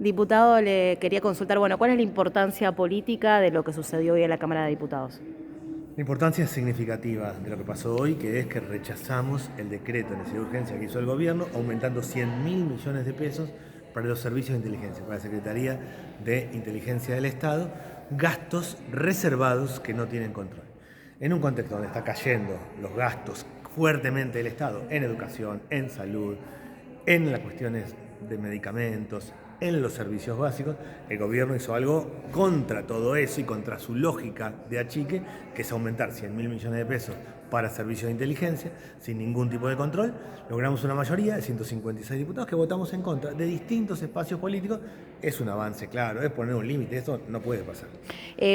Diputado, le quería consultar, bueno, ¿cuál es la importancia política de lo que sucedió hoy en la Cámara de Diputados? La importancia significativa de lo que pasó hoy, que es que rechazamos el decreto de necesidad de urgencia que hizo el gobierno, aumentando 100.000 millones de pesos para los servicios de inteligencia, para la Secretaría de Inteligencia del Estado, gastos reservados que no tienen control. En un contexto donde está cayendo los gastos fuertemente del Estado en educación, en salud, en las cuestiones de medicamentos, en los servicios básicos, el gobierno hizo algo contra todo eso y contra su lógica de achique, que es aumentar 100.000 millones de pesos para servicios de inteligencia, sin ningún tipo de control. Logramos una mayoría de 156 diputados que votamos en contra de distintos espacios políticos. Es un avance, claro, es poner un límite, eso no puede pasar.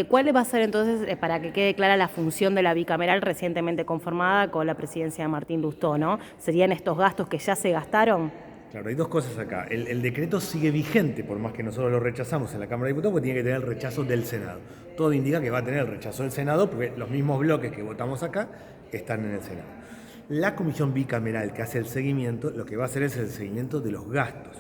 ¿Cuál va a ser entonces, para que quede clara la función de la bicameral recientemente conformada con la presidencia de Martín Lustó, ¿no? ¿Serían estos gastos que ya se gastaron? Claro, hay dos cosas acá. El decreto sigue vigente, por más que nosotros lo rechazamos en la Cámara de Diputados, porque tiene que tener el rechazo del Senado. Todo indica que va a tener el rechazo del Senado, porque los mismos bloques que votamos acá están en el Senado. La comisión bicameral que hace el seguimiento, lo que va a hacer es el seguimiento de los gastos.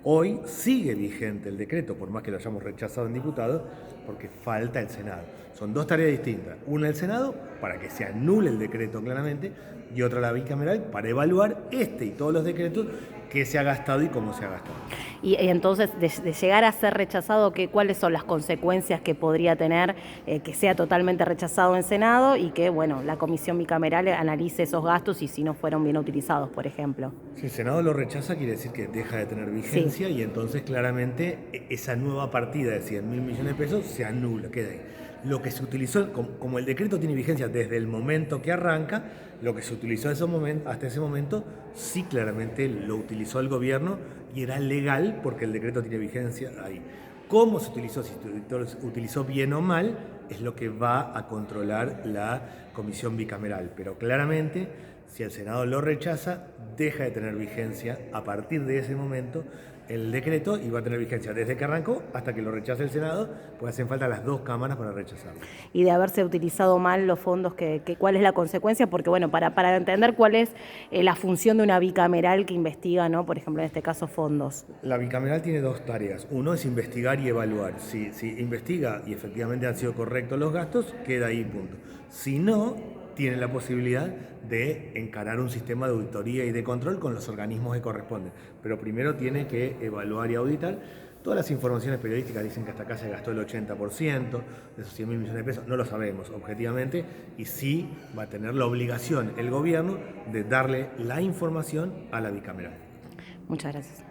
Hoy sigue vigente el decreto, por más que lo hayamos rechazado en diputados, porque falta el Senado. Son dos tareas distintas. Una el Senado, para que se anule el decreto claramente, y otra la bicameral, para evaluar este y todos los decretos que se ha gastado y cómo se ha gastado. Y entonces, de llegar a ser rechazado, ¿cuáles son las consecuencias que podría tener que sea totalmente rechazado en Senado y que, bueno, la comisión bicameral analice esos gastos y si no fueron bien utilizados, por ejemplo? Si el Senado lo rechaza, quiere decir que deja de tener vigencia, Sí. y entonces claramente esa nueva partida de 100.000 millones de pesos se anula, queda ahí. Lo que se utilizó, como el decreto tiene vigencia desde el momento que arranca, lo que se utilizó hasta ese momento sí claramente lo utilizó el gobierno y era legal porque el decreto tiene vigencia ahí. Cómo se utilizó, si se utilizó bien o mal, es lo que va a controlar la comisión bicameral. Pero claramente, si el Senado lo rechaza, deja de tener vigencia a partir de ese momento el decreto, y va a tener vigencia desde que arrancó hasta que lo rechace el Senado, pues hacen falta las dos cámaras para rechazarlo. Y de haberse utilizado mal los fondos, ¿cuál es la consecuencia? Porque, bueno, para entender cuál es la función de una bicameral que investiga, ¿no? Por ejemplo, en este caso, fondos. La bicameral tiene dos tareas. Uno es investigar y evaluar. Si investiga y efectivamente han sido correctos los gastos, queda ahí, punto. Si no, tiene la posibilidad de encarar un sistema de auditoría y de control con los organismos que corresponden. Pero primero tiene que evaluar y auditar. Todas las informaciones periodísticas dicen que hasta acá se gastó el 80% de esos 100.000 millones de pesos. No lo sabemos objetivamente, y sí va a tener la obligación el gobierno de darle la información a la bicameral. Muchas gracias.